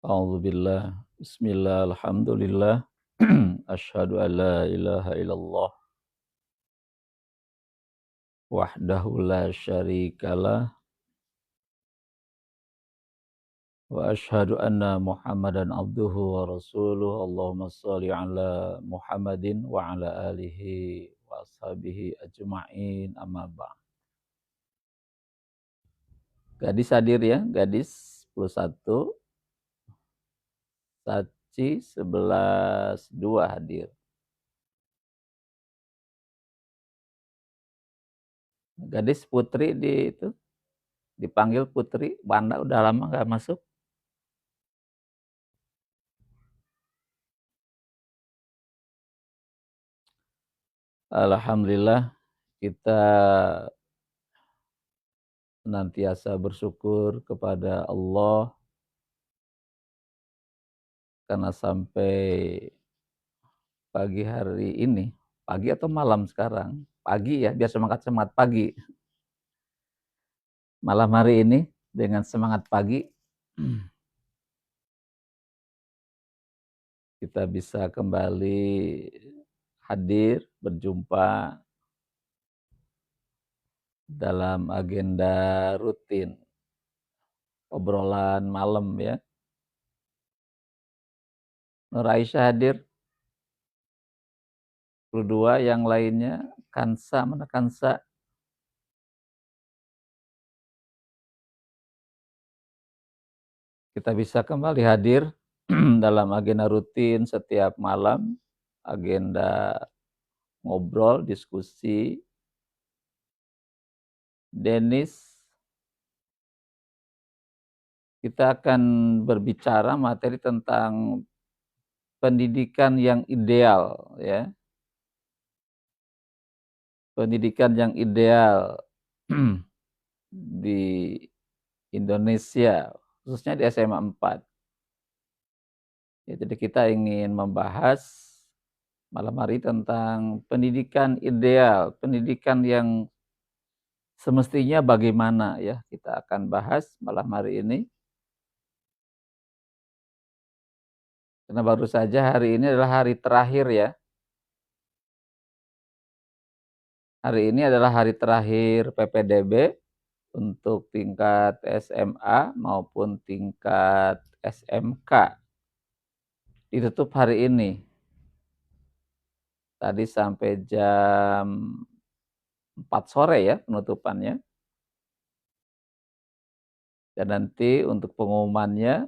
A'udzubillah. Bismillah, alhamdulillah. Asyhadu an la ilaha illallah wahdahu la syarikalah wa asyhadu anna Muhammadan abduhu wa rasuluh. Allahumma shalli ala Muhammadin wa ala alihi wa ashabihi ajma'in, amma ba'd. Gadis hadir ya, gadis 11, Saci 11, 2 hadir. Gadis Putri dipanggil Putri, Wanda udah lama nggak masuk. Alhamdulillah, kita senantiasa bersyukur kepada Allah karena sampai pagi hari ini, pagi atau malam sekarang, pagi ya, biar semangat pagi. Malam hari ini dengan semangat pagi kita bisa kembali hadir berjumpa dalam agenda rutin obrolan malam ya. Nur Aisyah hadir, 22, yang lainnya Kansa, mana Kansa? Kita bisa kembali hadir dalam agenda rutin setiap malam, agenda ngobrol, diskusi. Denis, kita akan berbicara materi tentang pendidikan yang ideal ya. Pendidikan yang ideal di Indonesia, khususnya di SMA 4. Ya, jadi kita ingin membahas malam hari tentang pendidikan ideal, pendidikan yang semestinya bagaimana ya. Kita akan bahas malam hari ini. Karena baru saja hari ini adalah hari terakhir ya. Hari ini adalah hari terakhir PPDB untuk tingkat SMA maupun tingkat SMK. Ditutup hari ini. Tadi sampai jam 4 sore ya penutupannya. Dan nanti untuk pengumumannya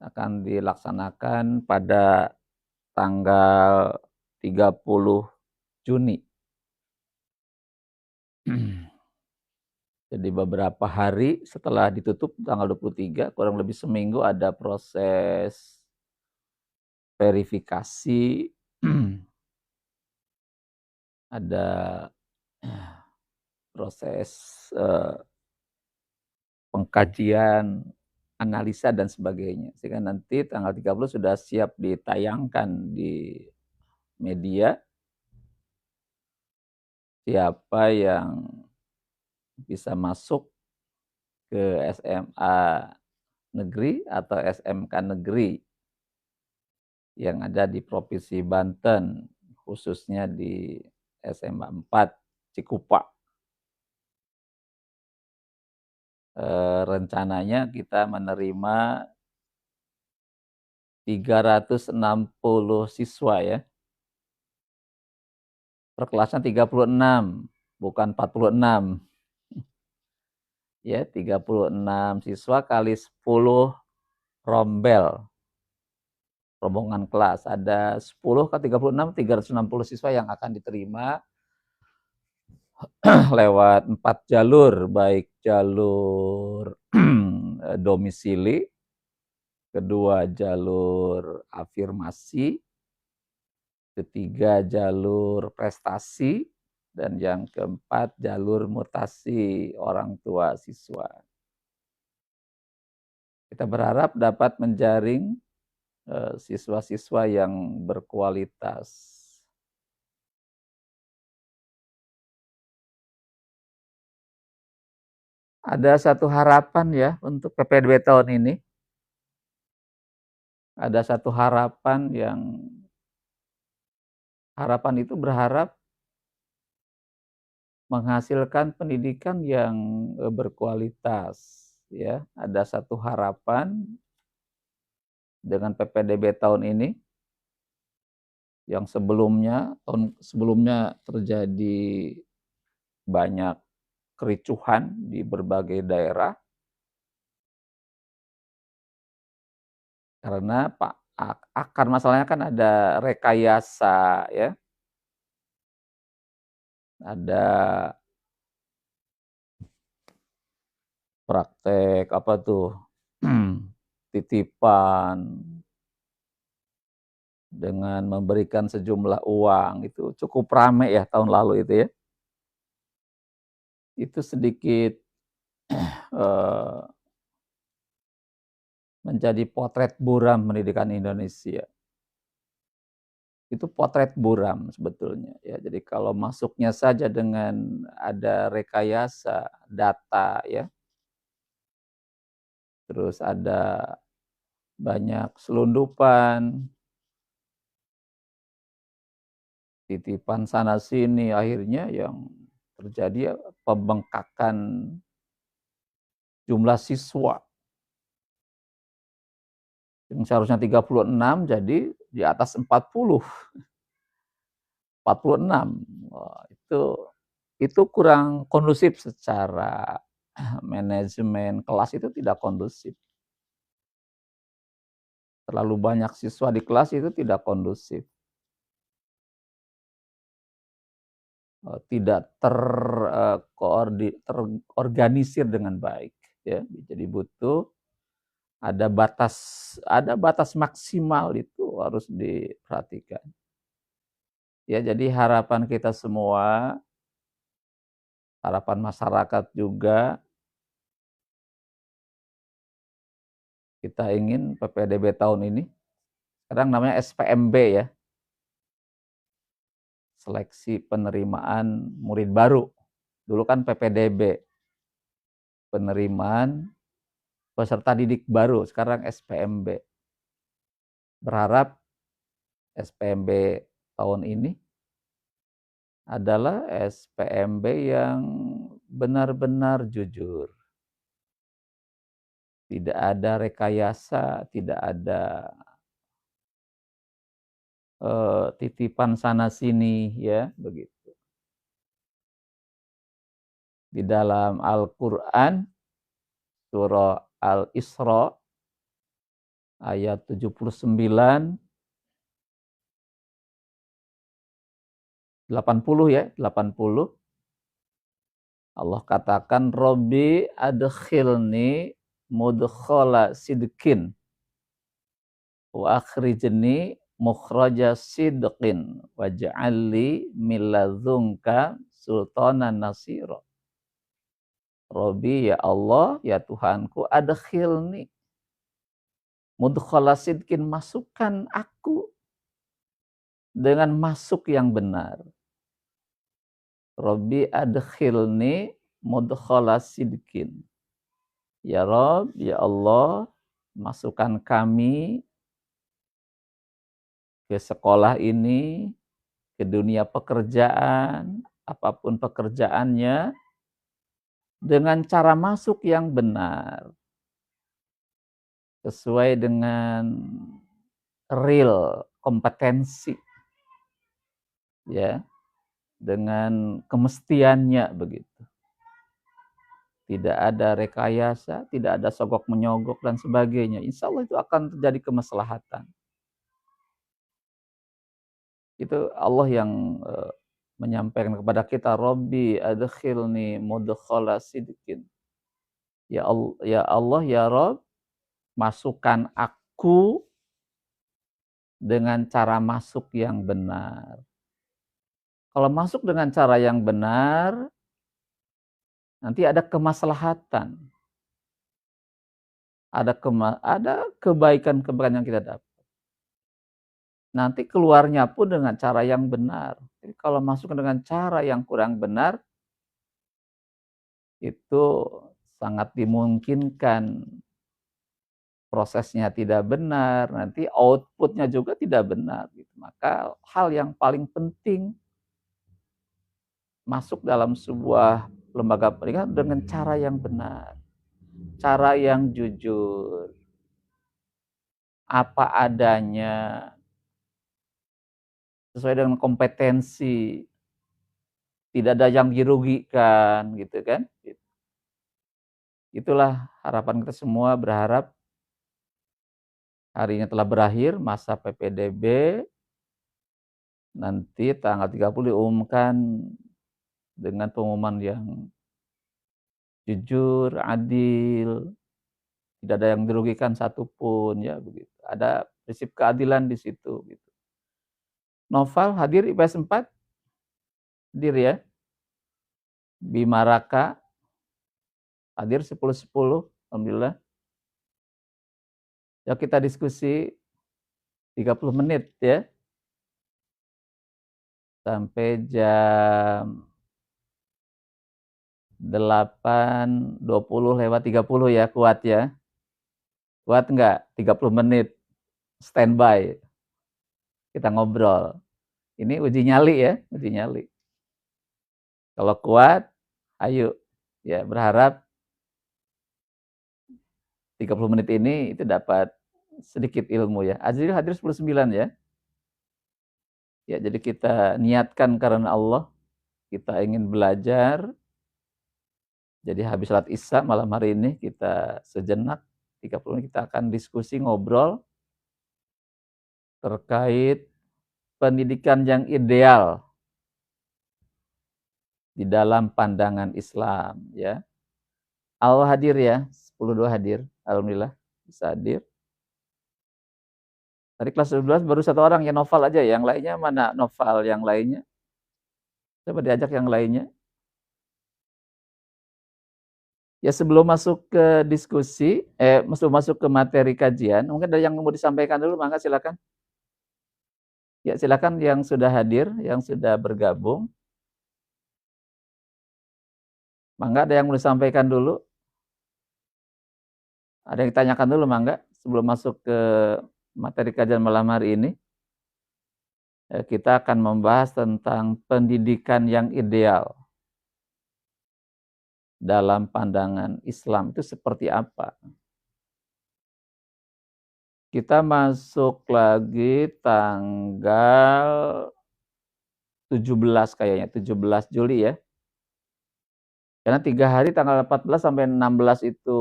akan dilaksanakan pada tanggal 30 Juni. Jadi beberapa hari setelah ditutup tanggal 23, kurang lebih seminggu ada proses verifikasi, ada proses pengkajian, analisa dan sebagainya. Sehingga nanti tanggal 30 sudah siap ditayangkan di media siapa yang bisa masuk ke SMA negeri atau SMK negeri yang ada di Provinsi Banten, khususnya di SMA 4 Cikupa. Rencananya kita menerima 360 siswa ya. Perkelasan 36, bukan 46. Ya, 36 siswa kali 10 rombel. Rombongan kelas. Ada 10 ke 36, 360 siswa yang akan diterima lewat 4 jalur, baik jalur domisili, kedua jalur afirmasi, ketiga jalur prestasi, Dan yang keempat, jalur mutasi orang tua siswa. Kita berharap dapat menjaring siswa-siswa yang berkualitas. Ada satu harapan ya untuk PPDB tahun ini. Ada satu harapan itu berharap menghasilkan pendidikan yang berkualitas ya. Ada satu harapan dengan PPDB tahun ini yang tahun sebelumnya terjadi banyak kericuhan di berbagai daerah karena akar masalahnya kan ada rekayasa ya, ada praktek apa tuh titipan dengan memberikan sejumlah uang, itu cukup ramai ya tahun lalu itu ya. Itu sedikit menjadi potret buram pendidikan Indonesia. Itu potret buram sebetulnya ya. Jadi kalau masuknya saja dengan ada rekayasa data ya, terus ada banyak selundupan, titipan sana sini, akhirnya yang terjadi pembengkakan jumlah siswa yang seharusnya 36 jadi di atas 40. 46. Wah, itu kurang kondusif secara manajemen kelas, itu tidak kondusif. Terlalu banyak siswa di kelas itu tidak kondusif. Tidak terorganisir dengan baik ya. Jadi butuh ada batas maksimal, itu harus diperhatikan. Ya, jadi harapan kita semua, harapan masyarakat juga, kita ingin PPDB tahun ini, sekarang namanya SPMB ya, seleksi penerimaan murid baru. Dulu kan PPDB, penerimaan peserta didik baru, sekarang SPMB. Berharap SPMB tahun ini adalah SPMB yang benar-benar jujur. Tidak ada rekayasa, tidak ada titipan sana sini ya, begitu. Di dalam Al-Qur'an surah Al-Isra ayat 79 80 ya, 80 Allah katakan Robbi adkhilni mudkhala sidqin wa akhrijni mukhraja sidqin waj'alli min ladzunka sultanan nasira. Robbi, ya Allah, ya Tuhanku, adkhilni mudkhala sidqin, masukkan aku dengan masuk yang benar. Robbi adkhilni mudkhala sidqin. Ya Rob, ya Allah, masukkan kami ke sekolah ini, ke dunia pekerjaan, apapun pekerjaannya, dengan cara masuk yang benar, sesuai dengan real kompetensi, ya, dengan kemestiannya begitu. Tidak ada rekayasa, tidak ada sogok menyogok dan sebagainya. Insya Allah itu akan terjadi kemaslahatan. Itu Allah yang menyampaikan kepada kita, Robbi adkhilni mudkhala sidqin. Ya Allah, ya Rob, masukkan aku dengan cara masuk yang benar. Kalau masuk dengan cara yang benar, nanti ada kemaslahatan, ada kebaikan-kebaikan yang kita dapat. Nanti keluarnya pun dengan cara yang benar. Jadi kalau masuk dengan cara yang kurang benar, itu sangat dimungkinkan prosesnya tidak benar, nanti outputnya juga tidak benar. Gitu. Maka hal yang paling penting masuk dalam sebuah lembaga pendidikan dengan cara yang benar, cara yang jujur, apa adanya, sesuai dengan kompetensi, tidak ada yang dirugikan, gitu kan? Itulah harapan kita semua, berharap harinya telah berakhir masa PPDB, nanti tanggal 30 diumumkan dengan pengumuman yang jujur, adil, tidak ada yang dirugikan satupun, ya begitu. Ada prinsip keadilan di situ, gitu. Noval hadir IPS 4? Hadir ya. Bima Raka hadir 10-10, alhamdulillah. Ya kita diskusi 30 menit ya. Sampai jam 8:20 ya, kuat ya. Kuat enggak? 30 menit standby. Kita ngobrol. Ini uji nyali ya, uji nyali. Kalau kuat, ayo. Ya, berharap 30 menit ini itu dapat sedikit ilmu ya. Azril hadir 10:09 ya. Ya, jadi kita niatkan karena Allah, kita ingin belajar. Jadi habis salat Isya malam hari ini kita sejenak 30 menit kita akan diskusi, ngobrol terkait pendidikan yang ideal di dalam pandangan Islam ya. Allah hadir ya, 10:02 hadir. Alhamdulillah bisa hadir. Tadi kelas 12 baru satu orang ya, Noval aja, yang lainnya mana Noval yang lainnya? Coba diajak yang lainnya. Ya sebelum masuk ke diskusi, sebelum masuk ke materi kajian, mungkin ada yang mau disampaikan dulu, mangga silakan. Ya silakan yang sudah hadir, yang sudah bergabung. Mangga ada yang mau disampaikan dulu? Ada yang ditanyakan dulu mangga sebelum masuk ke materi kajian malam hari ini. Kita akan membahas tentang pendidikan yang ideal dalam pandangan Islam itu seperti apa. Kita masuk lagi tanggal 17 kayaknya, 17 Juli ya. Karena 3 hari tanggal 14 sampai 16 itu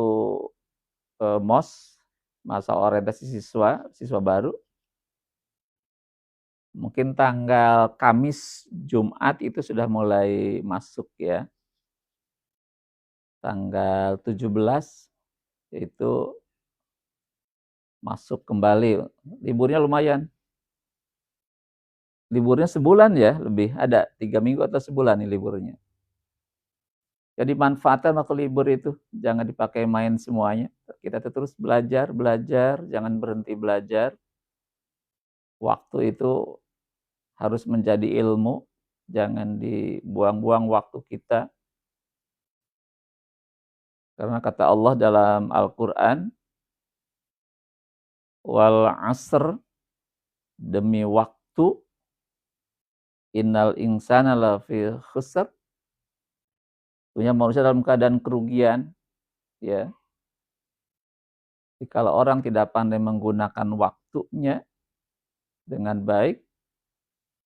MOS, masa orientasi siswa, siswa baru. Mungkin tanggal Kamis, Jumat itu sudah mulai masuk ya. Tanggal 17 itu masuk kembali. Liburnya lumayan. Liburnya sebulan ya, lebih ada 3 minggu atau sebulan nih liburnya. Jadi manfaatkan waktu libur itu, jangan dipakai main semuanya. Kita terus belajar, jangan berhenti belajar. Waktu itu harus menjadi ilmu, jangan dibuang-buang waktu kita. Karena kata Allah dalam Al-Qur'an, wal asr, demi waktu, innal insana lafi khusr, punya manusia dalam keadaan kerugian, ya. Jadi kalau orang tidak pandai menggunakan waktunya dengan baik,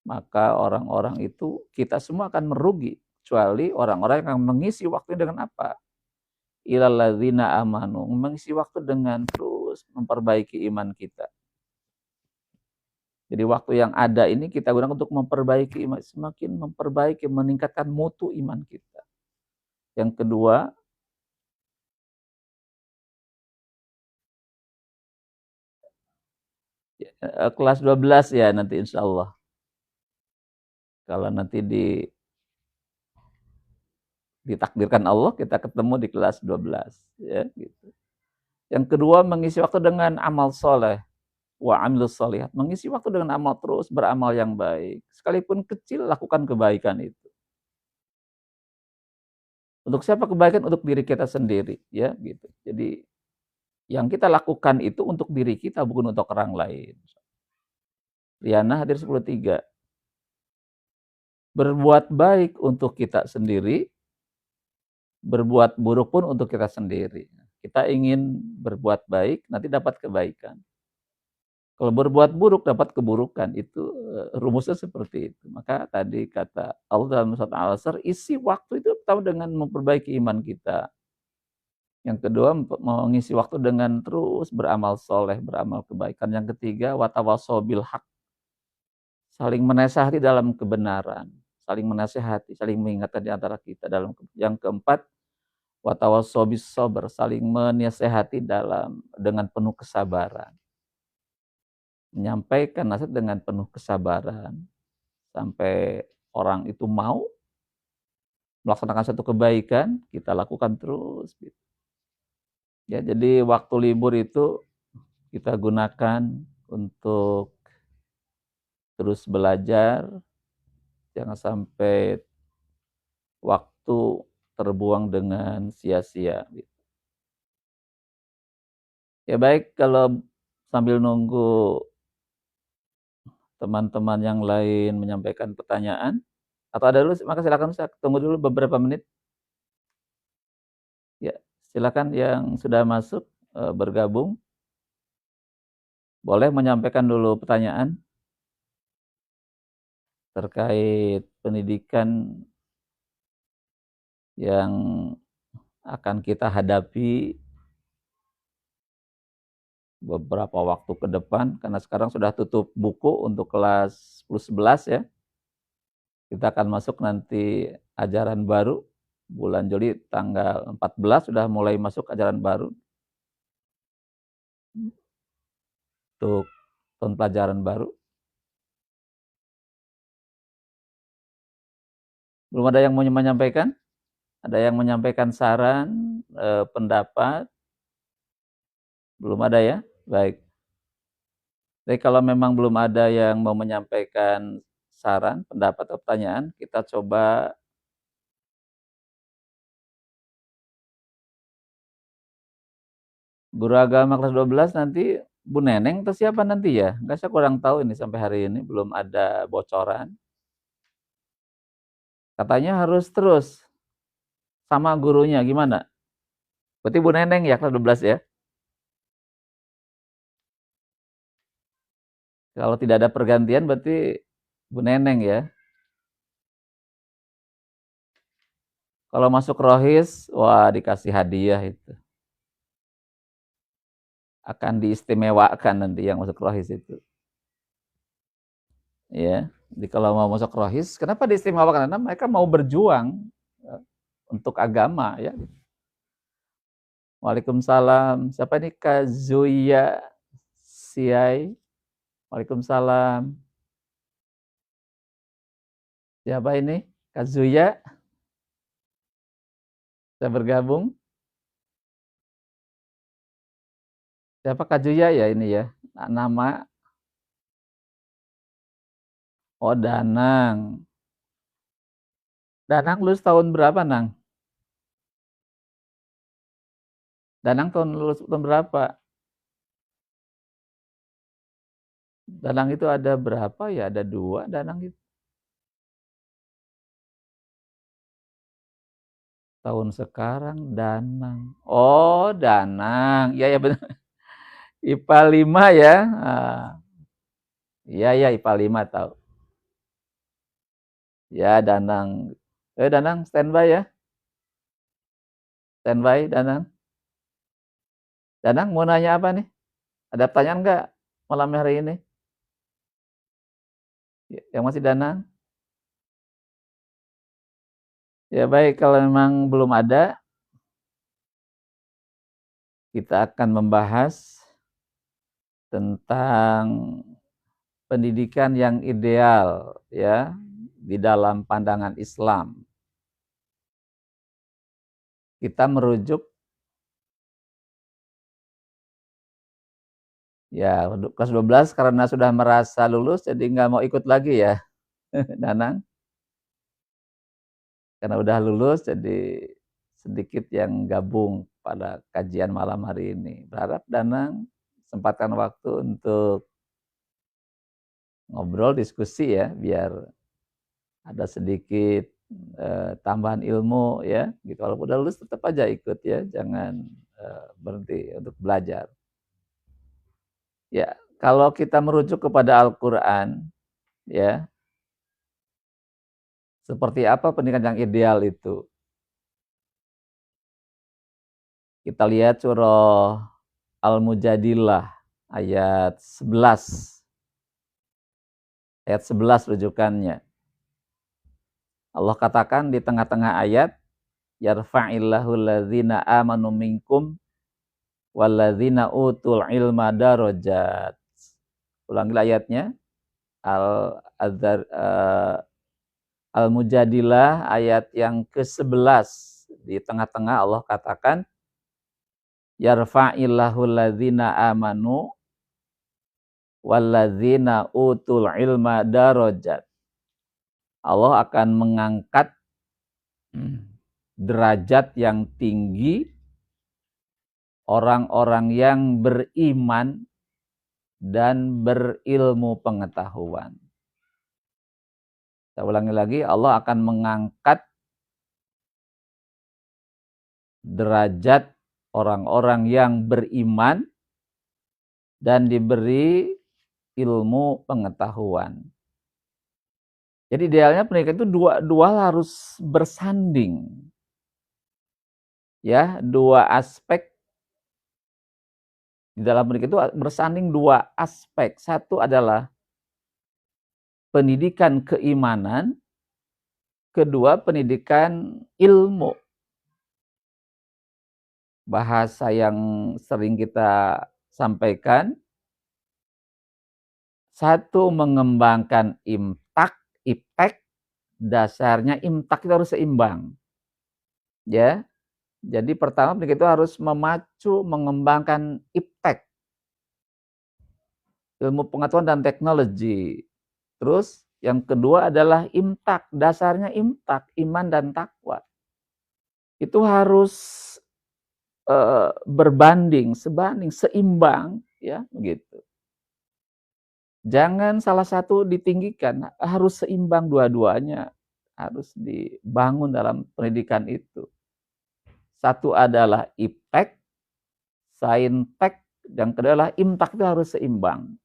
maka orang-orang itu, kita semua akan merugi. Kecuali orang-orang yang mengisi waktu dengan apa? Ilal ladzina amanu, mengisi waktu dengan terus memperbaiki iman kita. Jadi waktu yang ada ini kita gunakan untuk memperbaiki iman, semakin memperbaiki, meningkatkan mutu iman kita. Yang kedua, kelas 12 ya nanti insya Allah. Kalau nanti ditakdirkan Allah kita ketemu di kelas 12 ya gitu. Yang kedua mengisi waktu dengan amal soleh wa amilus solihat, mengisi waktu dengan amal, terus beramal yang baik. Sekalipun kecil lakukan kebaikan itu. Untuk siapa kebaikan? Untuk diri kita sendiri ya gitu. Jadi yang kita lakukan itu untuk diri kita bukan untuk orang lain. Riana hadir 10.3. Berbuat baik untuk kita sendiri, berbuat buruk pun untuk kita sendiri. Kita ingin berbuat baik, nanti dapat kebaikan. Kalau berbuat buruk dapat keburukan, itu rumusnya seperti itu. Maka tadi kata Allah dalam surat Al-Asr, isi waktu itu pertama dengan memperbaiki iman kita. Yang kedua mengisi waktu dengan terus beramal soleh, beramal kebaikan. Yang ketiga watawasau bil haq, saling menasehati dalam kebenaran, saling menasehati, saling mengingatkan di antara kita dalam. Yang keempat watawasau bis sabr, saling menasehati dengan penuh kesabaran. Menyampaikan nasihat dengan penuh kesabaran sampai orang itu mau melaksanakan satu kebaikan, kita lakukan terus gitu. Ya, jadi waktu libur itu kita gunakan untuk terus belajar, jangan sampai waktu terbuang dengan sia-sia gitu. Ya baik, kalau sambil nunggu teman-teman yang lain menyampaikan pertanyaan, atau ada dulu, maka silakan Ustaz, tunggu dulu beberapa menit. Ya, silakan yang sudah masuk bergabung, boleh menyampaikan dulu pertanyaan terkait pendidikan yang akan kita hadapi beberapa waktu ke depan, karena sekarang sudah tutup buku untuk kelas 10-11 ya. Kita akan masuk nanti ajaran baru, bulan Juli tanggal 14 sudah mulai masuk ajaran baru untuk tahun pelajaran baru. Belum ada yang mau menyampaikan? Ada yang menyampaikan saran, pendapat? Belum ada ya? Baik. Jadi kalau memang belum ada yang mau menyampaikan saran, pendapat atau pertanyaan, kita coba guru agama kelas 12 nanti Bu Neneng atau siapa nanti ya? Enggak, saya kurang tahu ini sampai hari ini belum ada bocoran. Katanya harus terus sama gurunya, gimana? Berarti Bu Neneng ya kelas 12 ya? Kalau tidak ada pergantian berarti Bu Neneng ya. Kalau masuk rohis, wah dikasih hadiah itu. Akan diistimewakan nanti yang masuk rohis itu. Ya, jadi kalau mau masuk rohis, kenapa diistimewakan? Karena mereka mau berjuang untuk agama ya. Waalaikumsalam. Siapa ini? Kazuya Siai. Waalaikumsalam. Siapa ini? Kazuya. Saya bergabung. Siapa Kazuya ya ini ya? Nama. Oh, Danang. Danang lulus tahun berapa, Nang? Danang lulus tahun berapa? Danang itu ada berapa ya? Ada 2 Danang itu. Tahun sekarang Danang. Oh, Danang. Iya ya benar. IPA 5 ya. Iya ya IPA 5 tahu. Ya Danang. Danang standby ya. Standby Danang. Danang mau nanya apa nih? Ada pertanyaan enggak malam hari ini? Yang masih Danang? Ya baik, kalau memang belum ada, kita akan membahas tentang pendidikan yang ideal ya di dalam pandangan Islam. Kita merujuk ya kelas 12 karena sudah merasa lulus jadi nggak mau ikut lagi ya, Danang. Karena udah lulus jadi sedikit yang gabung pada kajian malam hari ini. Berharap Danang sempatkan waktu untuk ngobrol, diskusi ya, biar ada sedikit tambahan ilmu ya, gitu. Walaupun udah lulus tetap aja ikut ya, jangan berhenti untuk belajar. Ya, kalau kita merujuk kepada Al-Quran, ya, seperti apa pendidikan yang ideal itu? Kita lihat surah Al-Mujadilah ayat 11. Ayat 11 rujukannya. Allah katakan di tengah-tengah ayat, yarfa'illahu alladzina amanu minkum walladzina utul ilma darajat. Ulangi ayatnya. Al-Mujadilah ayat yang ke-11. Di tengah-tengah Allah katakan, yarfa'illahu alladzina amanu walladzina utul ilma darajat. Allah akan mengangkat derajat yang tinggi orang-orang yang beriman dan berilmu pengetahuan. Saya ulangi lagi, Allah akan mengangkat derajat orang-orang yang beriman dan diberi ilmu pengetahuan. Jadi idealnya pendidikan itu dua harus bersanding. Ya, dua aspek di dalam pendidikan itu bersanding dua aspek. Satu adalah pendidikan keimanan, kedua pendidikan ilmu. Bahasa yang sering kita sampaikan, satu mengembangkan iptek, dasarnya imtak itu harus seimbang. Ya. Jadi pertama pendidikan itu harus memacu mengembangkan iptek, ilmu pengetahuan dan teknologi. Terus yang kedua adalah imtak, dasarnya imtak, iman dan takwa. Itu harus berbanding, sebanding, seimbang, ya begitu. Jangan salah satu ditinggikan, harus seimbang dua-duanya, harus dibangun dalam pendidikan itu. Satu adalah iptek, saintek, yang kedua adalah imtak, itu harus seimbang.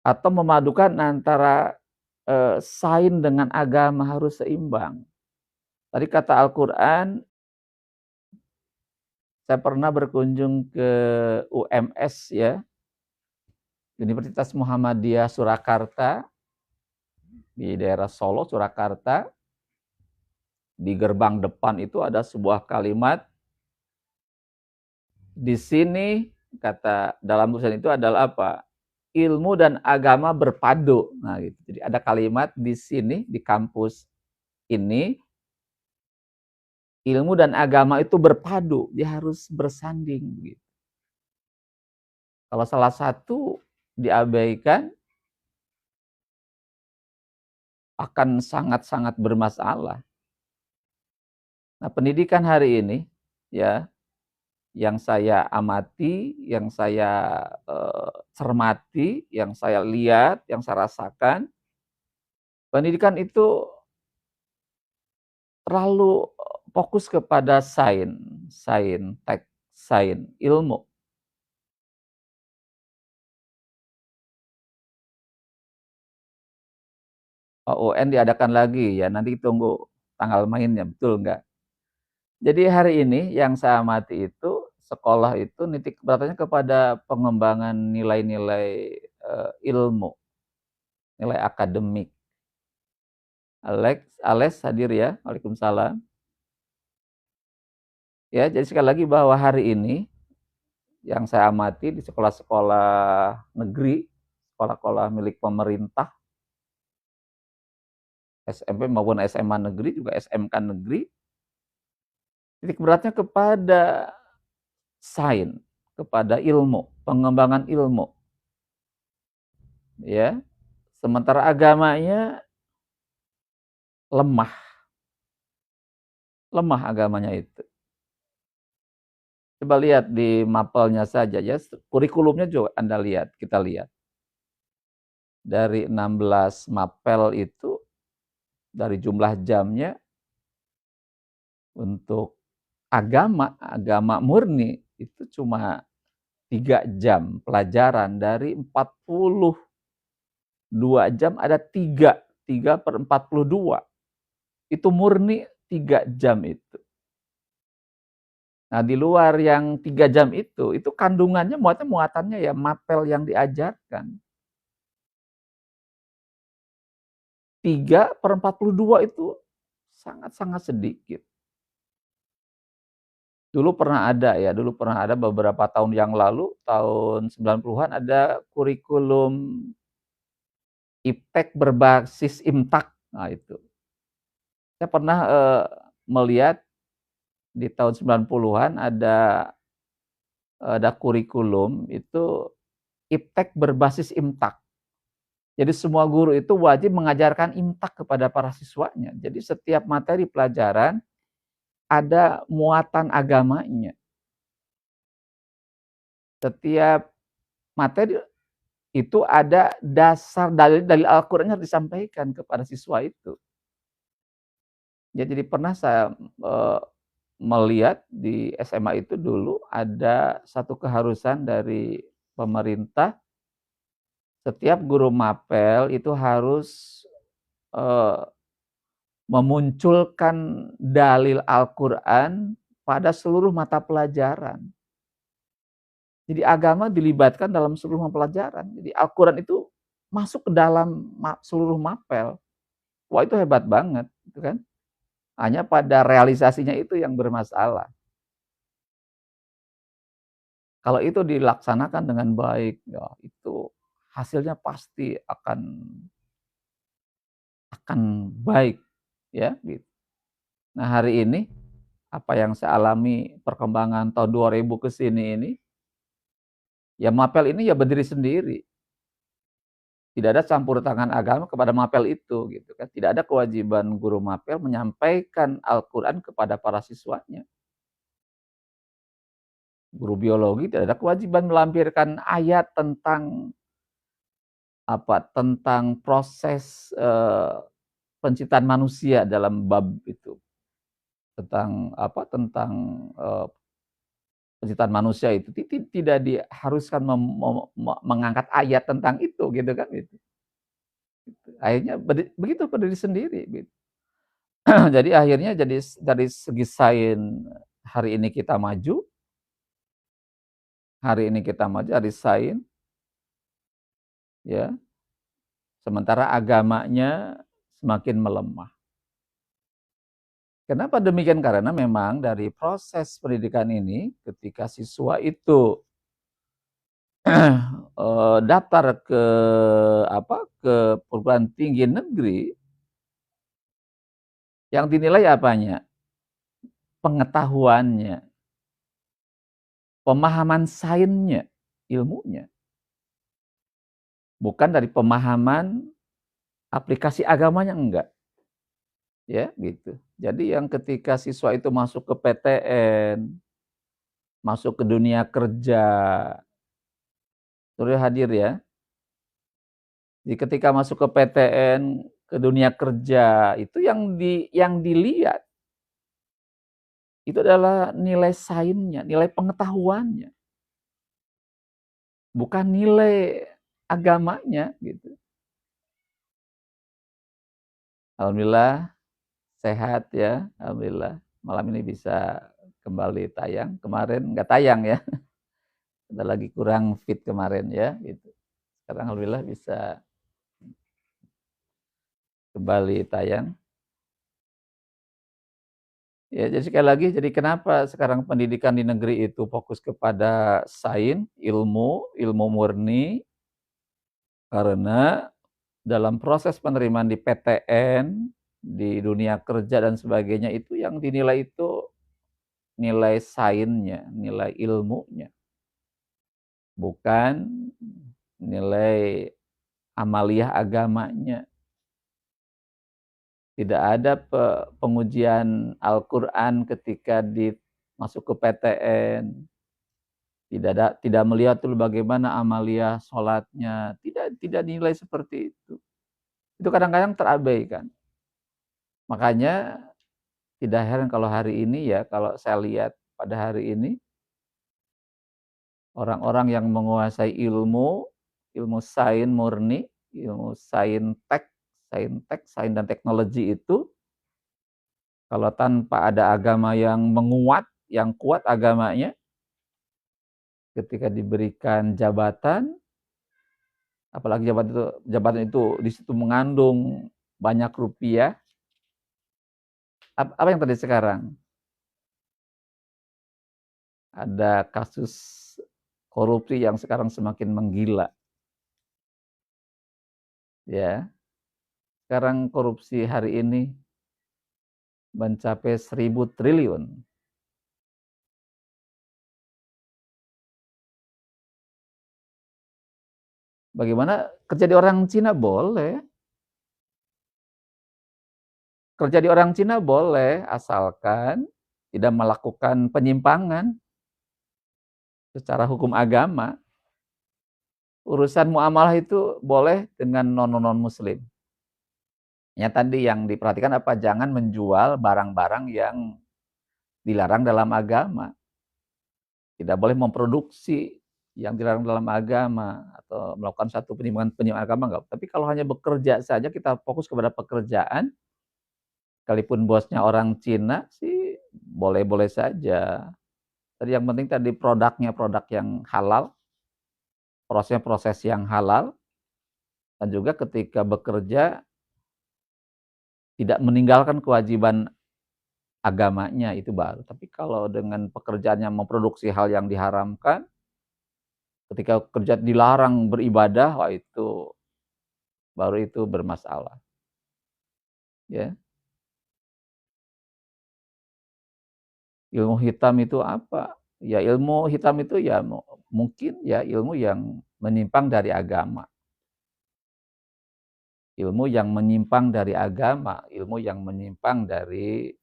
Atau memadukan antara sains dengan agama harus seimbang. Tadi kata Al-Quran, saya pernah berkunjung ke UMS ya, Universitas Muhammadiyah Surakarta, di daerah Solo, Surakarta. Di gerbang depan itu ada sebuah kalimat, di sini kata dalam tulisan itu adalah apa? Ilmu dan agama berpadu. Nah, gitu. Jadi ada kalimat di sini di kampus ini, ilmu dan agama itu berpadu, dia harus bersanding. Gitu. Kalau salah satu diabaikan, akan sangat-sangat bermasalah. Nah, pendidikan hari ini, ya, yang saya amati, yang saya cermati, yang saya lihat, yang saya rasakan, pendidikan itu terlalu fokus kepada sains, ilmu. UN diadakan lagi ya, nanti tunggu tanggal mainnya, betul nggak? Jadi hari ini yang saya amati itu, sekolah itu nitik beratnya kepada pengembangan nilai-nilai ilmu, nilai akademik. Alex hadir ya, waalaikumsalam. Ya, jadi sekali lagi bahwa hari ini yang saya amati di sekolah-sekolah negeri, sekolah-sekolah milik pemerintah, SMP maupun SMA negeri, juga SMK negeri, titik beratnya kepada sains, kepada ilmu, pengembangan ilmu, ya. Sementara agamanya lemah, lemah agamanya itu. Coba lihat di mapelnya saja ya, kurikulumnya juga Anda lihat, kita lihat. Dari 16 mapel itu, dari jumlah jamnya, untuk agama murni, itu cuma 3 jam pelajaran, dari 42 jam ada 3/42. Itu murni 3 jam itu. Nah, di luar yang 3 jam itu kandungannya, muatannya ya mapel yang diajarkan. 3/42 itu sangat-sangat sedikit. Dulu pernah ada beberapa tahun yang lalu, tahun 90-an ada kurikulum IPTEK berbasis IMTAK. Nah itu. Saya pernah melihat di tahun 90-an ada kurikulum itu IPTEK berbasis IMTAK. Jadi semua guru itu wajib mengajarkan IMTAK kepada para siswanya. Jadi setiap materi pelajaran ada muatan agamanya. Setiap materi itu ada dasar dalil Al-Qur'annya disampaikan kepada siswa itu. Ya, jadi pernah saya melihat di SMA itu dulu ada satu keharusan dari pemerintah, setiap guru mapel itu harus memunculkan dalil Al-Qur'an pada seluruh mata pelajaran. Jadi agama dilibatkan dalam seluruh pelajaran. Jadi Al-Qur'an itu masuk ke dalam seluruh mapel. Wah, itu hebat banget, gitu kan. Hanya pada realisasinya itu yang bermasalah. Kalau itu dilaksanakan dengan baik, ya itu hasilnya pasti akan baik, ya gitu. Nah, hari ini apa yang saya alami perkembangan tahun 2000 ke sini ini, ya mapel ini ya berdiri sendiri. Tidak ada campur tangan agama kepada mapel itu, gitu kan. Tidak ada kewajiban guru mapel menyampaikan Al-Qur'an kepada para siswanya. Guru biologi tidak ada kewajiban melampirkan ayat tentang proses penciptaan manusia dalam bab itu. Tentang penciptaan manusia itu tidak diharuskan mengangkat ayat tentang itu, gitu kan, gitu. Akhirnya begitu berdiri sendiri, gitu. Jadi akhirnya dari segi sains hari ini kita maju, dari sains, ya, sementara agamanya semakin melemah. Kenapa demikian? Karena memang dari proses pendidikan ini, ketika siswa itu daftar ke perguruan tinggi negeri, yang dinilai apanya? Pengetahuannya, pemahaman sainsnya, ilmunya. Bukan dari pemahaman aplikasi agamanya, enggak. Ya, gitu. Jadi yang ketika siswa itu masuk ke PTN, masuk ke dunia kerja, sudah hadir ya. Jadi ketika masuk ke PTN, ke dunia kerja, itu yang dilihat itu adalah nilai sainsnya, nilai pengetahuannya. Bukan nilai agamanya, gitu. Alhamdulillah sehat ya, alhamdulillah. Malam ini bisa kembali tayang. Kemarin nggak tayang ya. Kita lagi kurang fit kemarin ya, gitu. Sekarang alhamdulillah bisa kembali tayang. Ya, jadi sekali lagi, jadi kenapa sekarang pendidikan di negeri itu fokus kepada sains, ilmu murni, karena dalam proses penerimaan di PTN, di dunia kerja dan sebagainya, itu yang dinilai itu nilai sainsnya, nilai ilmunya, bukan nilai amaliyah agamanya. Tidak ada pengujian Al-Quran ketika masuk ke PTN. Tidak melihat dulu bagaimana amaliyah sholatnya. Tidak nilai seperti itu. Itu kadang-kadang terabaikan. Makanya tidak heran kalau hari ini ya, kalau saya lihat pada hari ini, orang-orang yang menguasai ilmu sains murni, ilmu sains dan teknologi itu, kalau tanpa ada agama yang menguat, yang kuat agamanya, ketika diberikan jabatan, apalagi jabatan itu di situ mengandung banyak rupiah, apa yang terjadi sekarang? Ada kasus korupsi yang sekarang semakin menggila. Ya, sekarang korupsi hari ini mencapai 1.000 triliun. Bagaimana kerja di orang Cina boleh? Kerja di orang Cina boleh, asalkan tidak melakukan penyimpangan secara hukum agama. Urusan muamalah itu boleh dengan non-muslim. Ya tadi yang diperhatikan apa? Jangan menjual barang-barang yang dilarang dalam agama. Tidak boleh memproduksi yang dilarang dalam agama atau melakukan satu penyimpangan agama enggak. Tapi kalau hanya bekerja saja, kita fokus kepada pekerjaan, sekalipun bosnya orang Cina sih boleh-boleh saja. Tadi yang penting tadi produknya produk yang halal, prosesnya proses yang halal, dan juga ketika bekerja tidak meninggalkan kewajiban agamanya, itu baru. Tapi kalau dengan pekerjaan yang memproduksi hal yang diharamkan, ketika kerja dilarang beribadah, wah itu baru itu bermasalah. Ya. Ilmu hitam itu apa? Ya ilmu hitam itu ya mungkin ya ilmu yang menyimpang dari agama. Ilmu yang menyimpang dari agama, ilmu yang menyimpang dari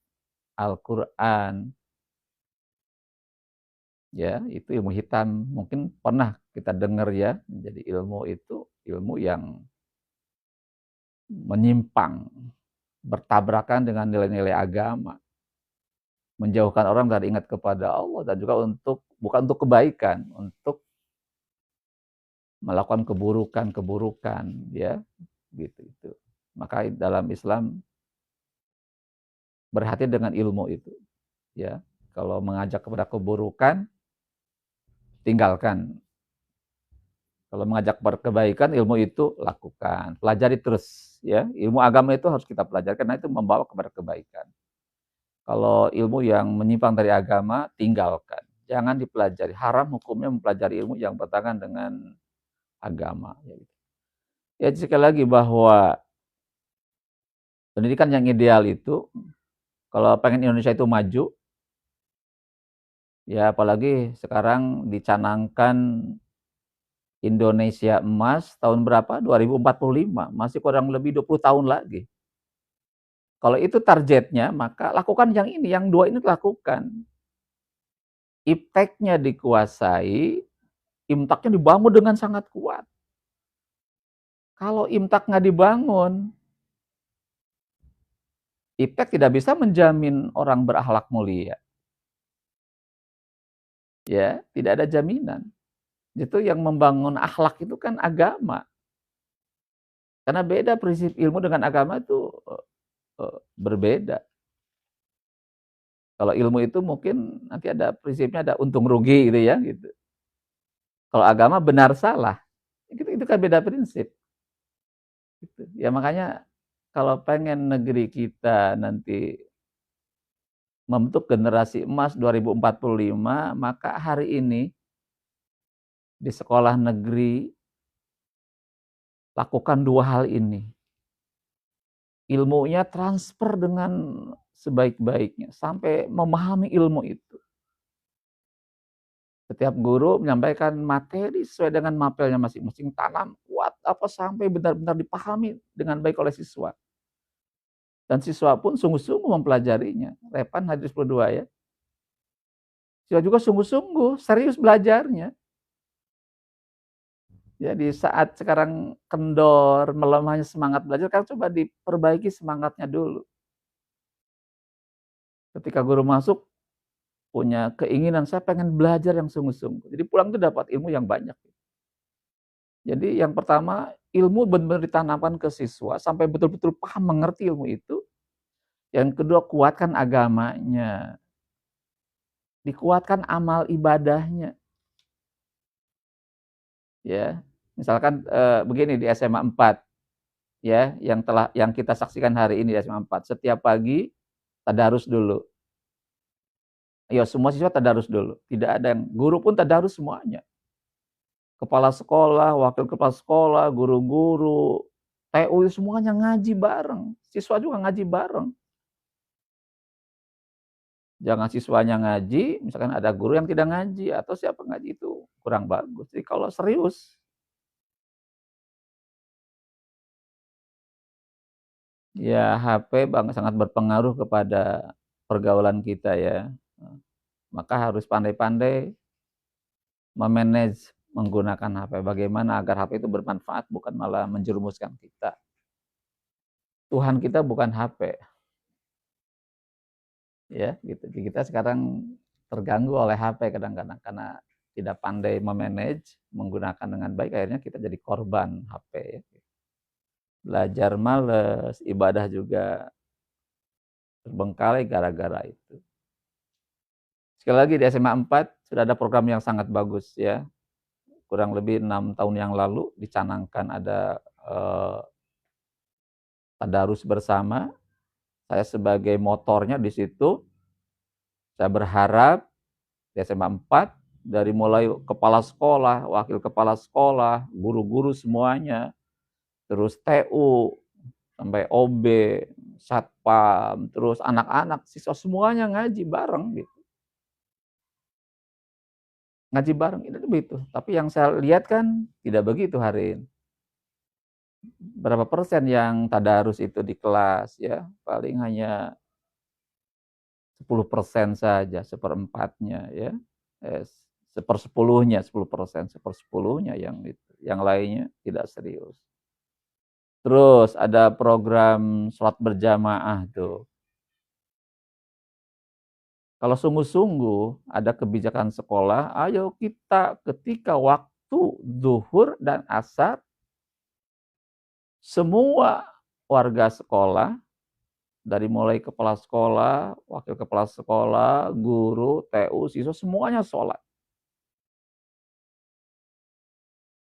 Al-Quran. Ya, itu ilmu hitam. Mungkin pernah kita dengar ya, jadi ilmu itu ilmu yang menyimpang, bertabrakan dengan nilai-nilai agama, menjauhkan orang dari ingat kepada Allah, dan juga bukan untuk kebaikan, untuk melakukan keburukan, ya, gitu itu. Maka dalam Islam berhati dengan ilmu itu, ya. Kalau mengajak kepada keburukan, tinggalkan. Kalau mengajak kebaikan, ilmu itu lakukan, pelajari terus, ya. Ilmu agama itu harus kita pelajari karena itu membawa kepada kebaikan. Kalau ilmu yang menyimpang dari agama, tinggalkan. Jangan dipelajari. Haram hukumnya mempelajari ilmu yang bertentangan dengan agama. Ya sekali lagi bahwa pendidikan yang ideal itu, kalau pengen Indonesia itu maju, ya apalagi sekarang dicanangkan Indonesia emas tahun berapa? 2045, masih kurang lebih 20 tahun lagi. Kalau itu targetnya, maka lakukan yang ini, yang dua ini lakukan. Ipteknya dikuasai, imtaknya dibangun dengan sangat kuat. Kalau imtak nggak dibangun, iptek tidak bisa menjamin orang berakhlak mulia. Ya, tidak ada jaminan. Itu yang membangun akhlak itu kan agama. Karena beda prinsip ilmu dengan agama itu berbeda. Kalau ilmu itu mungkin nanti ada prinsipnya, ada untung rugi gitu ya gitu. Kalau agama benar salah, itu kan beda prinsip. Gitu. Ya makanya kalau pengen negeri kita nanti membentuk generasi emas 2045, maka hari ini di sekolah negeri lakukan dua hal ini. ilmunya transfer dengan sebaik-baiknya, sampai memahami ilmu itu. Setiap guru menyampaikan materi sesuai dengan mapelnya masing-masing, tanam kuat apa sampai benar-benar dipahami dengan baik oleh siswa. Dan siswa pun sungguh-sungguh mempelajarinya. Repan hadis 22 ya. Siswa juga sungguh-sungguh serius belajarnya. Jadi saat sekarang kendor, melemahnya semangat belajar, kan coba diperbaiki semangatnya dulu. Ketika guru masuk, punya keinginan, saya pengen belajar yang sungguh-sungguh. Jadi pulang itu dapat ilmu yang banyak. Jadi yang pertama, ilmu benar-benar ditanamkan ke siswa, sampai betul-betul paham, mengerti ilmu itu. Yang kedua, kuatkan agamanya. Dikuatkan amal ibadahnya. Ya, misalkan begini di SMA 4, ya, yang kita saksikan hari ini di SMA 4. Setiap pagi tadarus dulu. Ya, semua siswa tadarus dulu. Tidak ada yang guru pun tadarus semuanya. Kepala sekolah, wakil kepala sekolah, guru-guru, TU semuanya ngaji bareng. Siswa juga ngaji bareng. Jangan siswanya ngaji, misalkan ada guru yang tidak ngaji atau siapa ngaji, itu kurang bagus. Jadi kalau serius, ya HP sangat berpengaruh kepada pergaulan kita ya. Maka harus pandai-pandai memanage menggunakan HP. Bagaimana agar HP itu bermanfaat, bukan malah menjerumuskan kita. Tuhan kita bukan HP. Ya, gitu. Jadi kita sekarang terganggu oleh HP kadang-kadang karena tidak pandai memanage, menggunakan dengan baik, akhirnya kita jadi korban HP ya. Belajar males, ibadah juga terbengkalai gara-gara itu. Sekali lagi di SMA 4 sudah ada program yang sangat bagus ya. Kurang lebih 6 tahun yang lalu dicanangkan ada tadarus bersama. Saya sebagai motornya di situ. Saya berharap di SMA 4 dari mulai kepala sekolah, wakil kepala sekolah, guru-guru semuanya, terus TU sampai OB, satpam, terus anak-anak, siswa semuanya ngaji bareng gitu. Ngaji bareng itu begitu. Tapi yang saya lihat kan tidak begitu hari ini. Berapa persen yang tadarus itu di kelas ya? Paling hanya 10% saja, seperempatnya ya. Sepersepuluhnya, 10%, sepersepuluhnya yang itu. Yang lainnya tidak serius. Terus ada program sholat berjamaah tuh. Kalau sungguh-sungguh ada kebijakan sekolah, ayo kita ketika waktu zuhur dan asar, semua warga sekolah, dari mulai kepala sekolah, wakil kepala sekolah, guru, TU, siswa, semuanya sholat.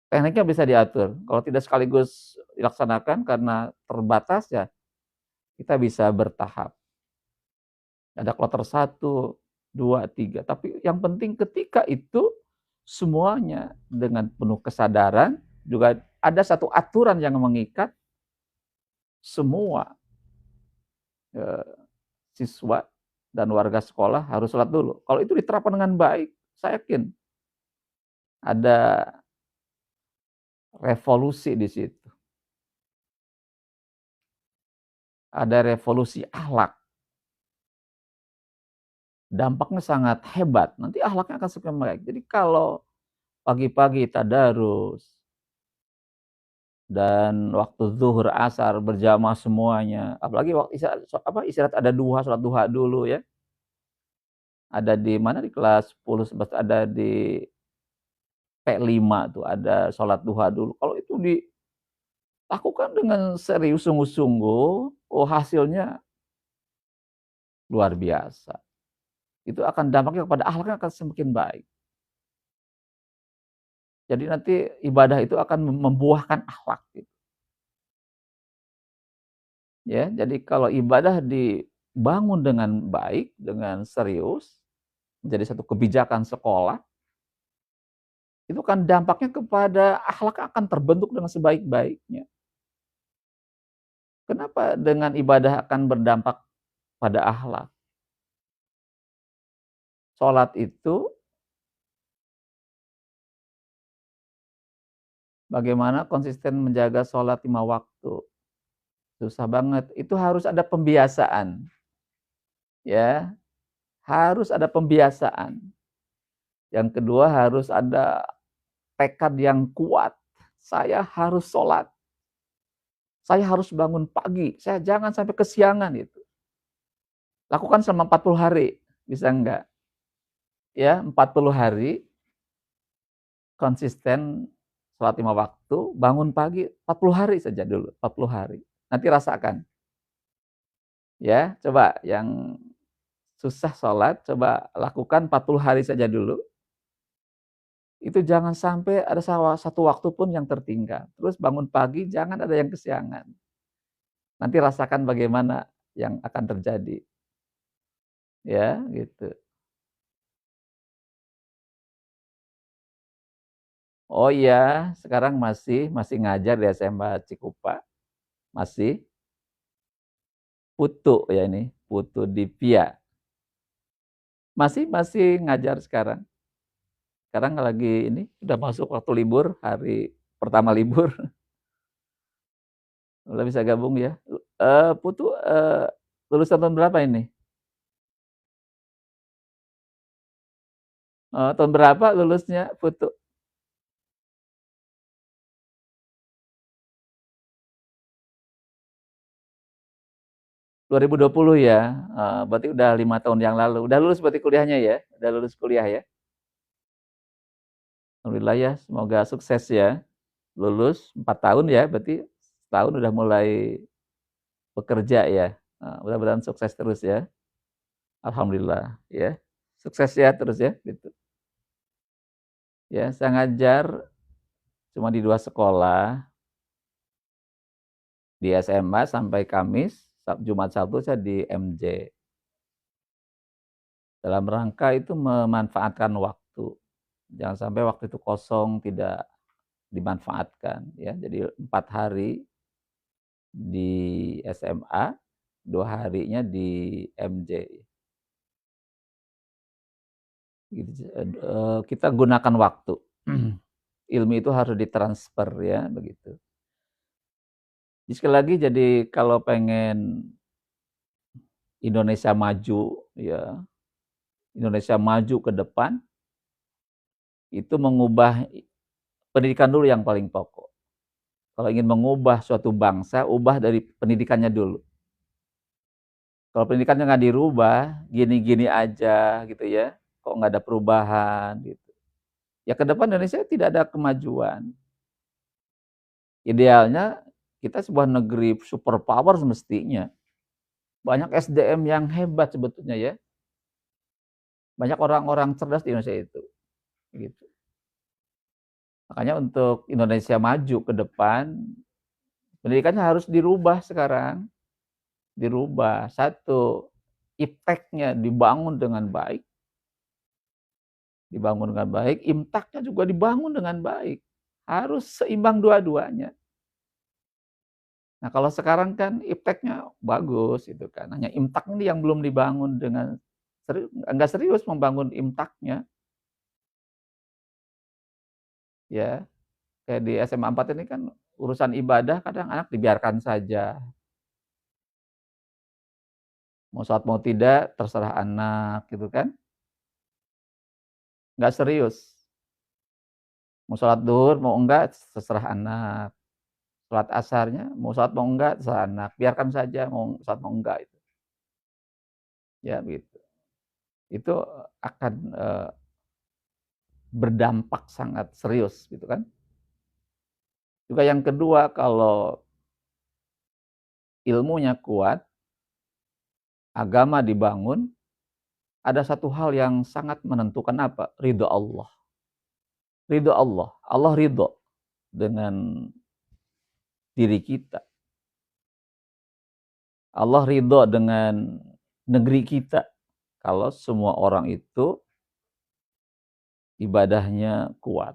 Tekniknya bisa diatur. Kalau tidak sekaligus dilaksanakan karena terbatas ya, kita bisa bertahap. Ada kloter 1, 2, 3. Tapi yang penting ketika itu semuanya dengan penuh kesadaran, juga ada satu aturan yang mengikat semua siswa dan warga sekolah harus sholat dulu. Kalau itu diterapkan dengan baik, saya yakin ada revolusi di situ. Ada revolusi akhlak. Dampaknya sangat hebat. Nanti akhlaknya akan semakin baik. Jadi kalau pagi-pagi tadarus dan waktu zuhur asar berjamaah semuanya, apalagi waktu istirahat ada duha, sholat duha dulu ya. Ada di mana, di kelas 10, 11, ada di P5 tuh ada sholat duha dulu. Kalau itu dilakukan dengan serius sungguh-sungguh, oh hasilnya luar biasa. Itu akan dampaknya kepada akhlaknya akan semakin baik. Jadi nanti ibadah itu akan membuahkan akhlak gitu. Ya, jadi kalau ibadah dibangun dengan baik, dengan serius, menjadi satu kebijakan sekolah, itu kan dampaknya kepada akhlak akan terbentuk dengan sebaik-baiknya. Kenapa dengan ibadah akan berdampak pada akhlak? Salat itu bagaimana konsisten menjaga salat 5 waktu? Susah banget, itu harus ada pembiasaan, ya, harus ada pembiasaan. Yang kedua harus ada tekad yang kuat, saya harus salat, saya harus bangun pagi, saya jangan sampai kesiangan itu. Lakukan selama 40 hari, bisa enggak? Ya, 40 hari konsisten salat 5 waktu, bangun pagi 40 hari saja dulu, 40 hari. Nanti rasakan, ya, coba yang susah salat, coba lakukan 40 hari saja dulu. Itu jangan sampai ada satu waktu pun yang tertinggal. Terus bangun pagi jangan ada yang kesiangan. Nanti rasakan bagaimana yang akan terjadi, ya, gitu. Oh iya, sekarang masih ngajar di SMA Cikupa, masih. Putu ya ini, Putu Divya. Masih ngajar sekarang. Sekarang lagi ini, udah masuk waktu libur, hari pertama libur, udah bisa gabung ya. Putu, lulusan tahun berapa ini? Tahun berapa lulusnya Putu? 2020 ya? Berarti udah 5 tahun yang lalu. Udah lulus berarti kuliahnya ya? Udah lulus kuliah ya? Alhamdulillah ya, semoga sukses ya. Lulus 4 tahun ya, berarti setahun udah mulai bekerja ya. Mudah-mudahan sukses terus ya. Alhamdulillah ya. Sukses ya terus ya, gitu. Ya, saya ngajar cuma di 2 sekolah, di SMA sampai Kamis, Jumat Sabtu saya di MJ. Dalam rangka itu memanfaatkan waktu. Jangan sampai waktu itu kosong, tidak dimanfaatkan ya. Jadi 4 hari di SMA, 2 harinya di MJ. Gitu, kita gunakan waktu. Ilmu itu harus ditransfer ya, begitu. Jadi sekali lagi, jadi kalau pengen Indonesia maju ya, Indonesia maju ke depan, itu mengubah pendidikan dulu yang paling pokok. Kalau ingin mengubah suatu bangsa, ubah dari pendidikannya dulu. Kalau pendidikannya nggak dirubah, gini-gini aja gitu ya, kok nggak ada perubahan gitu. Ya ke depan Indonesia tidak ada kemajuan. Idealnya kita sebuah negeri superpower semestinya. Banyak SDM yang hebat sebetulnya ya. Banyak orang-orang cerdas di Indonesia itu. Gitu. Makanya untuk Indonesia maju ke depan, pendidikannya harus dirubah sekarang. Dirubah. Satu, ipteknya dibangun dengan baik. Dibangun dengan baik, imtaknya juga dibangun dengan baik. Harus seimbang dua-duanya. Nah kalau sekarang kan ipteknya bagus gitu kan. Hanya imtak ini yang belum dibangun dengan serius, enggak serius membangun imtaknya. Ya, kayak di SMA 4 ini kan urusan ibadah kadang anak dibiarkan saja. Mau sholat mau tidak terserah anak gitu kan. Enggak serius. Mau sholat duhur mau enggak terserah anak. Sholat asarnya mau sholat mau enggak terserah anak. Biarkan saja mau sholat mau enggak itu. Ya gitu. Itu akan berdampak sangat serius gitu kan. Juga yang kedua, kalau ilmunya kuat, agama dibangun, ada satu hal yang sangat menentukan apa? Ridho Allah. Ridho Allah. Allah ridho dengan diri kita. Allah ridho dengan negeri kita. Kalau semua orang itu ibadahnya kuat.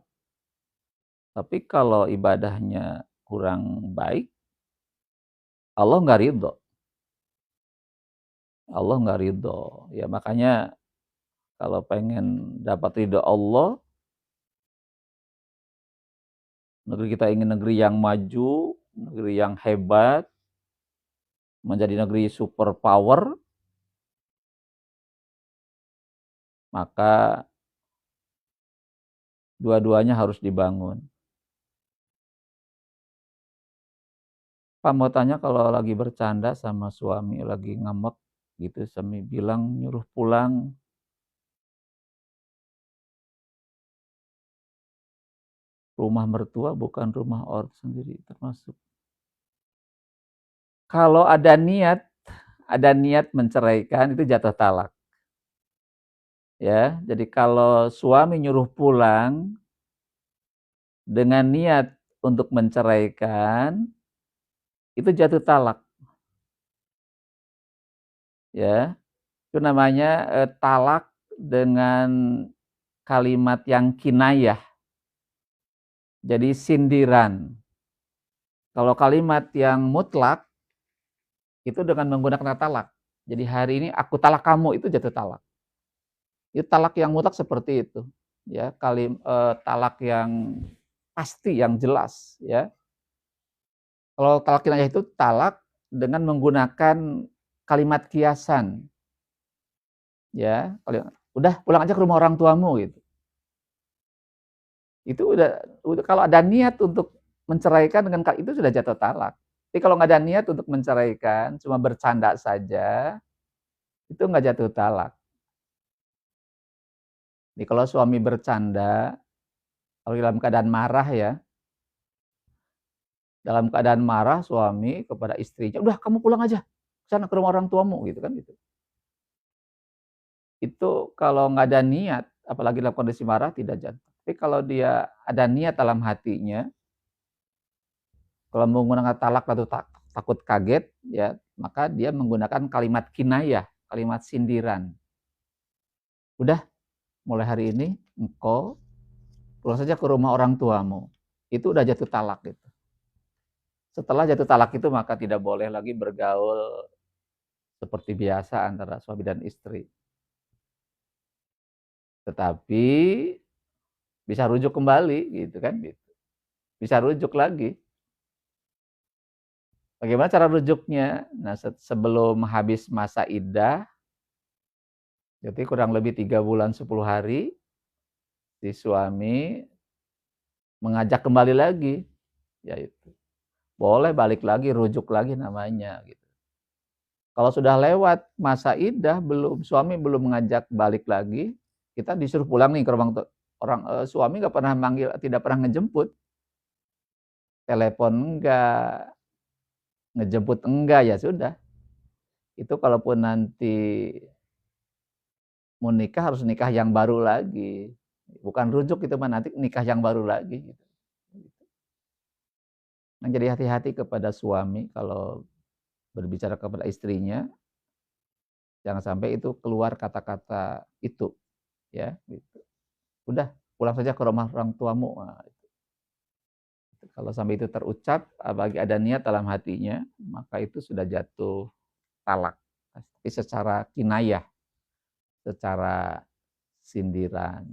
Tapi kalau ibadahnya kurang baik, Allah nggak ridho. Allah nggak ridho. Ya makanya kalau pengen dapat ridho Allah, negeri kita ingin negeri yang maju, negeri yang hebat, menjadi negeri super power, maka dua-duanya harus dibangun. Pak mau tanya, kalau lagi bercanda sama suami, lagi ngambek gitu, suami bilang nyuruh pulang, rumah mertua bukan rumah orang sendiri termasuk. Kalau ada niat menceraikan, itu jatuh talak. Ya, jadi kalau suami nyuruh pulang dengan niat untuk menceraikan, itu jatuh talak. Ya, itu namanya talak dengan kalimat yang kinayah. Jadi sindiran. Kalau kalimat yang mutlak itu dengan menggunakan talak. Jadi hari ini aku talak kamu, itu jatuh talak. Itu talak yang mutlak seperti itu. Ya, talak yang pasti, yang jelas. Ya, kalau talak kinayah itu talak dengan menggunakan kalimat kiasan. Ya, udah pulang aja ke rumah orang tuamu gitu. Itu udah kalau ada niat untuk menceraikan dengan itu sudah jatuh talak. Tapi kalau nggak ada niat untuk menceraikan, cuma bercanda saja, itu nggak jatuh talak. Jadi kalau suami bercanda, kalau dalam keadaan marah ya, dalam keadaan marah suami kepada istrinya, udah kamu pulang aja sana ke rumah orang tuamu gitu kan gitu. Itu kalau nggak ada niat, apalagi dalam kondisi marah tidak jatuh. Tapi kalau dia ada niat dalam hatinya, kalau menggunakan talak atau takut kaget, ya maka dia menggunakan kalimat kinayah, kalimat sindiran. Udah, mulai hari ini engkau pulang saja ke rumah orang tuamu. Itu udah jatuh talak gitu. Setelah jatuh talak itu maka tidak boleh lagi bergaul seperti biasa antara suami dan istri. Tetapi bisa rujuk kembali gitu kan gitu. Bisa rujuk lagi. Bagaimana cara rujuknya? Nah, sebelum habis masa iddah, jadi kurang lebih 3 bulan 10 hari, si suami mengajak kembali lagi, yaitu boleh balik lagi, rujuk lagi namanya gitu. Kalau sudah lewat masa iddah, suami belum mengajak balik lagi, kita disuruh pulang nih ke rumah suami nggak pernah manggil, tidak pernah ngejemput, telepon enggak, ngejemput enggak, ya sudah. Itu kalaupun nanti mau nikah harus nikah yang baru lagi, bukan rujuk itu mah, nanti nikah yang baru lagi gitu. Nah, jadi hati-hati kepada suami kalau berbicara kepada istrinya, jangan sampai itu keluar kata-kata itu, ya. Gitu. Udah pulang saja ke rumah orang tuamu. Nah, itu. Kalau sampai itu terucap, bagi ada niat dalam hatinya, maka itu sudah jatuh talak. Tapi secara kinayah, secara sindiran.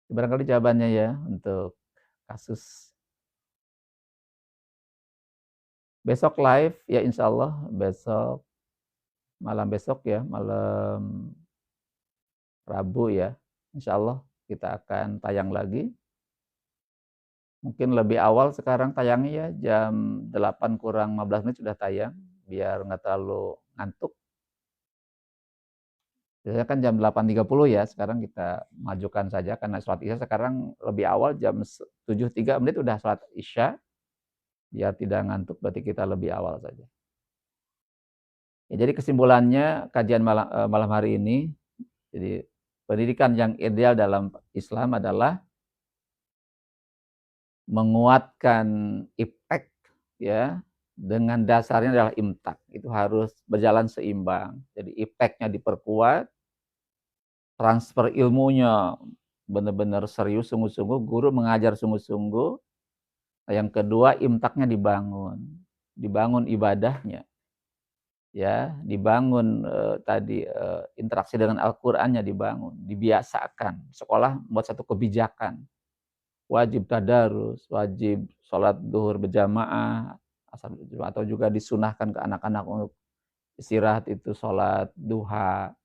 Barangkali jawabannya ya untuk kasus. Besok live ya, insya Allah besok besok ya, malam Rabu ya, insya Allah kita akan tayang lagi. Mungkin lebih awal sekarang tayangnya ya, jam 8 kurang 15 menit sudah tayang, biar nggak terlalu ngantuk. Biasanya kan jam 8.30 ya, sekarang kita majukan saja karena sholat isya sekarang lebih awal, jam 7.3 udah sholat isya, biar tidak ngantuk berarti kita lebih awal saja. Ya, jadi kesimpulannya kajian malam hari ini, jadi pendidikan yang ideal dalam Islam adalah menguatkan iptek ya, dengan dasarnya adalah imtak. Itu harus berjalan seimbang. Jadi ipteknya diperkuat, transfer ilmunya benar-benar serius, sungguh-sungguh, guru mengajar sungguh-sungguh, Yang kedua, imtaknya dibangun ibadahnya, ya, dibangun interaksi dengan Al-Qur'annya dibangun, dibiasakan. Sekolah buat satu kebijakan, wajib tadarus, wajib sholat duhur berjamaah, atau juga disunahkan ke anak-anak untuk istirahat itu sholat duha,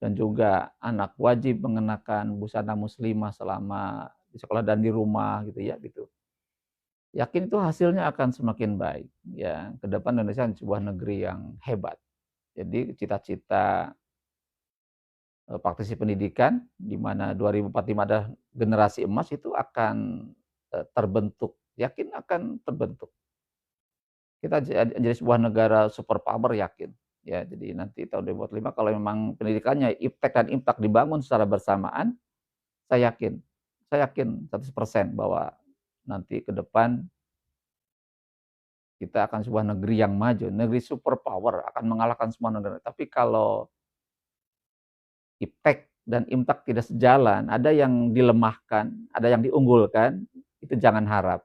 dan juga anak wajib mengenakan busana muslimah selama di sekolah dan di rumah gitu ya gitu. Yakin itu hasilnya akan semakin baik ya. Ke depan Indonesia sebuah negeri yang hebat. Jadi cita-cita praktisi pendidikan di mana 2045 ada generasi emas itu akan terbentuk. Yakin akan terbentuk. Kita jadi sebuah negara superpower yakin. Ya, jadi nanti tahun 2045 kalau memang pendidikannya IPTEK dan IMTAK dibangun secara bersamaan, saya yakin 100% bahwa nanti ke depan kita akan sebuah negeri yang maju, negeri superpower, akan mengalahkan semua negara. Tapi kalau IPTEK dan IMTAK tidak sejalan, ada yang dilemahkan, ada yang diunggulkan, itu jangan harap.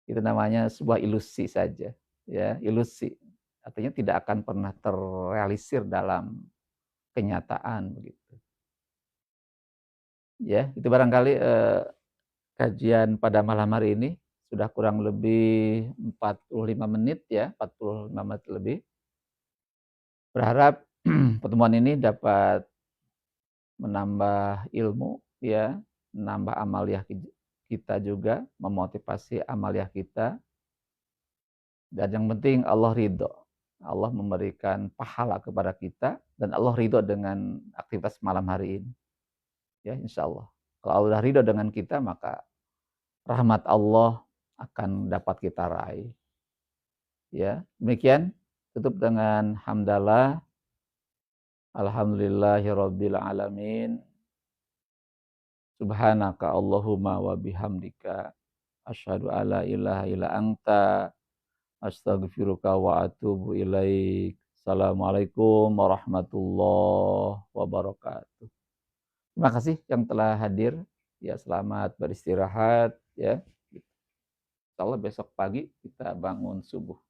Itu namanya sebuah ilusi saja, ya, ilusi. Artinya tidak akan pernah terrealisir dalam kenyataan begitu. Ya, itu barangkali kajian pada malam hari ini sudah kurang lebih 45 menit ya, 45 menit lebih. Berharap pertemuan ini dapat menambah ilmu ya, menambah amaliah kita juga, memotivasi amaliah kita. Dan yang penting Allah ridho. Allah memberikan pahala kepada kita dan Allah ridho dengan aktivitas malam hari ini. Ya, insya Allah. Kalau Allah ridho dengan kita, maka rahmat Allah akan dapat kita raih. Ya, demikian. Tutup dengan hamdalah. Alhamdulillahirabbil alamin. Subhanaka Allahumma wa bihamdika asyhadu alla ilaha illa anta astaghfiruka wa atubu ilaik. Assalamualaikum warahmatullahi wabarakatuh. Terima kasih yang telah hadir. Ya, selamat beristirahat ya. Insyaallah besok pagi kita bangun subuh.